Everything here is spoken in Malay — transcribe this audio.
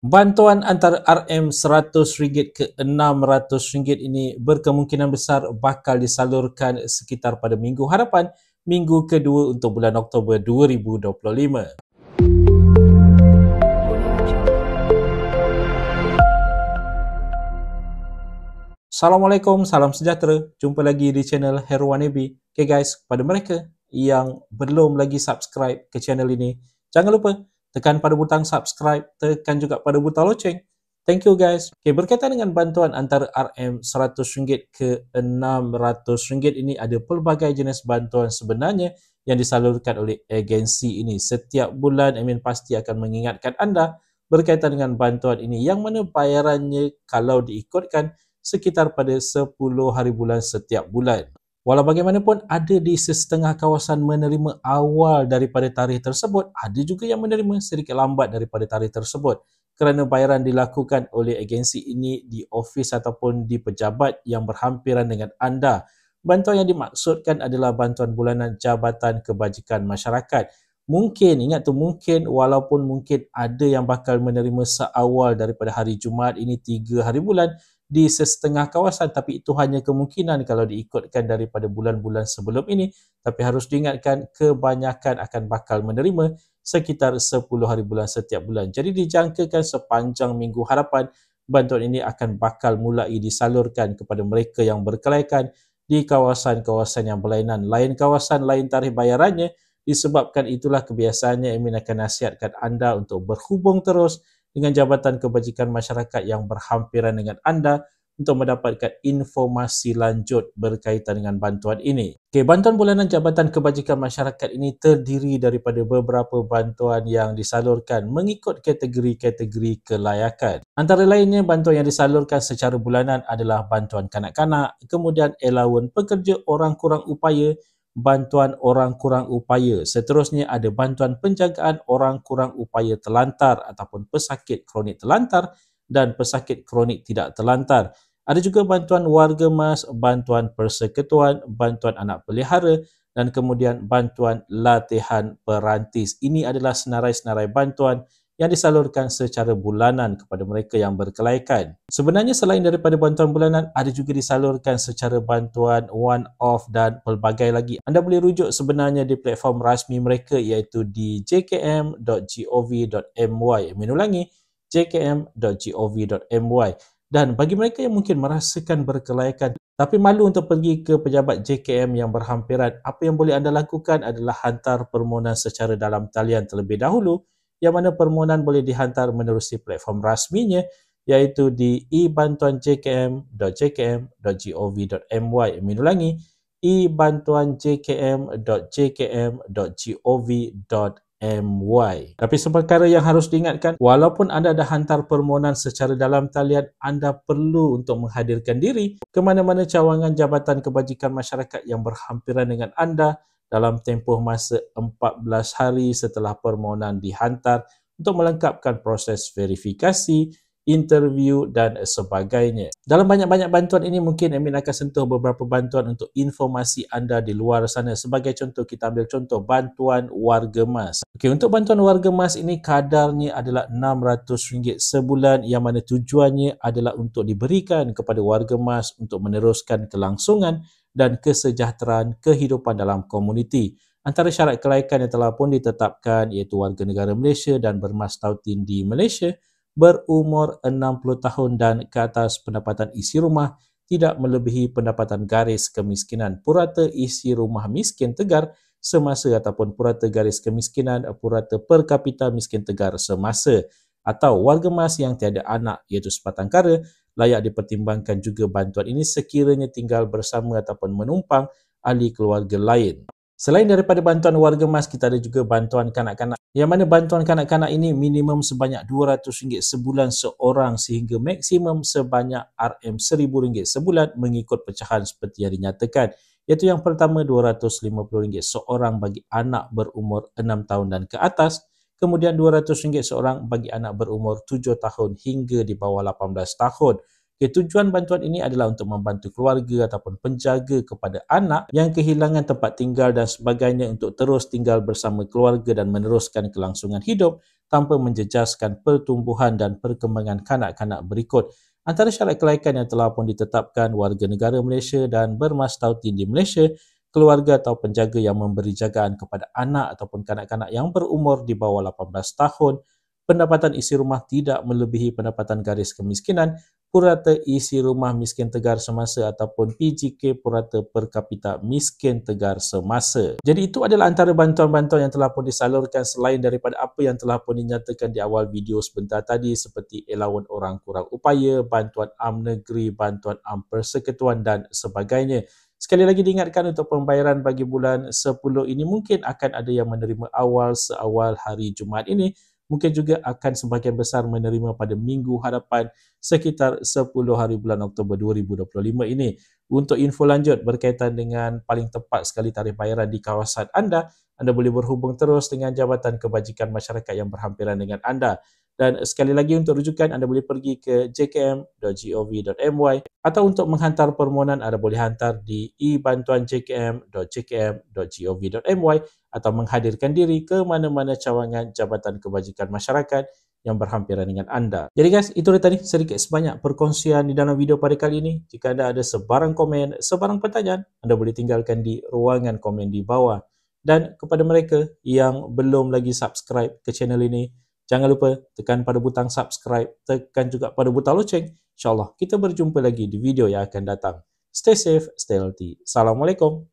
Bantuan antara RM100 ke RM600 ini berkemungkinan besar bakal disalurkan sekitar pada minggu hadapan, minggu kedua untuk bulan Oktober 2025. Assalamualaikum, salam sejahtera. Jumpa lagi di channel Heruan Nebi. Okay guys, kepada mereka yang belum lagi subscribe ke channel ini, jangan lupa tekan pada butang subscribe, tekan juga pada butang loceng. Thank you guys. Okay, berkaitan dengan bantuan antara RM100 ke RM600 ini, ada pelbagai jenis bantuan sebenarnya yang disalurkan oleh agensi ini. Setiap bulan admin pasti akan mengingatkan anda berkaitan dengan bantuan ini, yang mana bayarannya kalau diikutkan sekitar pada 10 hari bulan setiap bulan. Walau bagaimanapun, ada di setengah kawasan menerima awal daripada tarikh tersebut, ada juga yang menerima sedikit lambat daripada tarikh tersebut, kerana bayaran dilakukan oleh agensi ini di ofis ataupun di pejabat yang berhampiran dengan anda. Bantuan yang dimaksudkan adalah bantuan bulanan Jabatan Kebajikan Masyarakat. Mungkin, ingat tu mungkin, walaupun mungkin ada yang bakal menerima seawal daripada hari Jumaat ini 3 hari bulan di setengah kawasan, tapi itu hanya kemungkinan kalau diikutkan daripada bulan-bulan sebelum ini. Tapi harus diingatkan, kebanyakan akan bakal menerima sekitar 10 hari bulan setiap bulan. Jadi dijangkakan sepanjang minggu hadapan, bantuan ini akan bakal mulai disalurkan kepada mereka yang berkelaikan di kawasan-kawasan yang berlainan. Lain kawasan, lain tarikh bayarannya. Disebabkan itulah kebiasaannya admin akan nasihatkan anda untuk berhubung terus dengan Jabatan Kebajikan Masyarakat yang berhampiran dengan anda untuk mendapatkan informasi lanjut berkaitan dengan bantuan ini. Okay, bantuan bulanan Jabatan Kebajikan Masyarakat ini terdiri daripada beberapa bantuan yang disalurkan mengikut kategori-kategori kelayakan. Antara lainnya, bantuan yang disalurkan secara bulanan adalah bantuan kanak-kanak, kemudian allowance pekerja orang kurang upaya, bantuan orang kurang upaya. Seterusnya ada bantuan penjagaan orang kurang upaya terlantar ataupun pesakit kronik terlantar dan pesakit kronik tidak terlantar. Ada juga bantuan warga mas, bantuan persekutuan, bantuan anak pelihara dan kemudian bantuan latihan perantis. Ini adalah senarai-senarai bantuan yang disalurkan secara bulanan kepada mereka yang berkelaikan. Sebenarnya selain daripada bantuan bulanan, ada juga disalurkan secara bantuan one-off dan pelbagai lagi. Anda boleh rujuk sebenarnya di platform rasmi mereka, iaitu di jkm.gov.my. Ulangi, jkm.gov.my. Dan bagi mereka yang mungkin merasakan berkelaikan tapi malu untuk pergi ke pejabat JKM yang berhampiran, apa yang boleh anda lakukan adalah hantar permohonan secara dalam talian terlebih dahulu, yang mana permohonan boleh dihantar menerusi platform rasminya, iaitu di ebantuanjkm.jkm.gov.my. Ulangi, ebantuanjkm.jkm.gov.my. Tapi seperkara yang harus diingatkan, walaupun anda dah hantar permohonan secara dalam talian, anda perlu untuk menghadirkan diri ke mana-mana cawangan Jabatan Kebajikan Masyarakat yang berhampiran dengan anda dalam tempoh masa 14 hari setelah permohonan dihantar untuk melengkapkan proses verifikasi, interview dan sebagainya. Dalam banyak-banyak bantuan ini, mungkin admin akan sentuh beberapa bantuan untuk informasi anda di luar sana. Sebagai contoh, kita ambil contoh bantuan warga mas. Okey, untuk bantuan warga mas ini kadarnya adalah RM600 sebulan, yang mana tujuannya adalah untuk diberikan kepada warga mas untuk meneruskan kelangsungan dan kesejahteraan kehidupan dalam komuniti. Antara syarat kelaikan yang telah pun ditetapkan iaitu warga negara Malaysia dan bermastautin di Malaysia, berumur 60 tahun dan ke atas, pendapatan isi rumah tidak melebihi pendapatan garis kemiskinan purata isi rumah miskin tegar semasa ataupun purata garis kemiskinan purata per kapita miskin tegar semasa, atau warga mas yang tiada anak iaitu sepatang kara. Layak dipertimbangkan juga bantuan ini sekiranya tinggal bersama ataupun menumpang ahli keluarga lain. Selain daripada bantuan warga mas, kita ada juga bantuan kanak-kanak, yang mana bantuan kanak-kanak ini minimum sebanyak RM200 sebulan seorang sehingga maksimum sebanyak RM1,000 sebulan mengikut pecahan seperti yang dinyatakan. Iaitu yang pertama RM250 seorang bagi anak berumur 6 tahun dan ke atas, kemudian RM200 seorang bagi anak berumur 7 tahun hingga di bawah 18 tahun. Tujuan bantuan ini adalah untuk membantu keluarga ataupun penjaga kepada anak yang kehilangan tempat tinggal dan sebagainya untuk terus tinggal bersama keluarga dan meneruskan kelangsungan hidup tanpa menjejaskan pertumbuhan dan perkembangan kanak-kanak berikut. Antara syarat kelaikan yang telah pun ditetapkan warga negara Malaysia dan bermastautin di Malaysia, keluarga atau penjaga yang memberi jagaan kepada anak ataupun kanak-kanak yang berumur di bawah 18 tahun, pendapatan isi rumah tidak melebihi pendapatan garis kemiskinan, purata isi rumah miskin tegar semasa ataupun PGK purata per kapita miskin tegar semasa. Jadi itu adalah antara bantuan-bantuan yang telah pun disalurkan selain daripada apa yang telah pun dinyatakan di awal video sebentar tadi seperti allowance orang kurang upaya, bantuan am negeri, bantuan am persekutuan dan sebagainya. Sekali lagi diingatkan untuk pembayaran bagi bulan 10 ini mungkin akan ada yang menerima seawal hari Jumaat ini. Mungkin juga akan sebahagian besar menerima pada minggu hadapan sekitar 10 hari bulan Oktober 2025 ini. Untuk info lanjut berkaitan dengan paling tepat sekali tarikh bayaran di kawasan anda boleh berhubung terus dengan Jabatan Kebajikan Masyarakat yang berhampiran dengan anda. Dan sekali lagi untuk rujukan anda boleh pergi ke jkm.gov.my atau untuk menghantar permohonan anda boleh hantar di ebantuanjkm.gov.my atau menghadirkan diri ke mana-mana cawangan Jabatan Kebajikan Masyarakat yang berhampiran dengan anda. Jadi guys, itu dia tadi sedikit sebanyak perkongsian di dalam video pada kali ini. Jika anda ada sebarang komen, sebarang pertanyaan, anda boleh tinggalkan di ruangan komen di bawah. Dan kepada mereka yang belum lagi subscribe ke channel ini, jangan lupa tekan pada butang subscribe, tekan juga pada butang loceng. InsyaAllah kita berjumpa lagi di video yang akan datang. Stay safe, stay healthy. Assalamualaikum.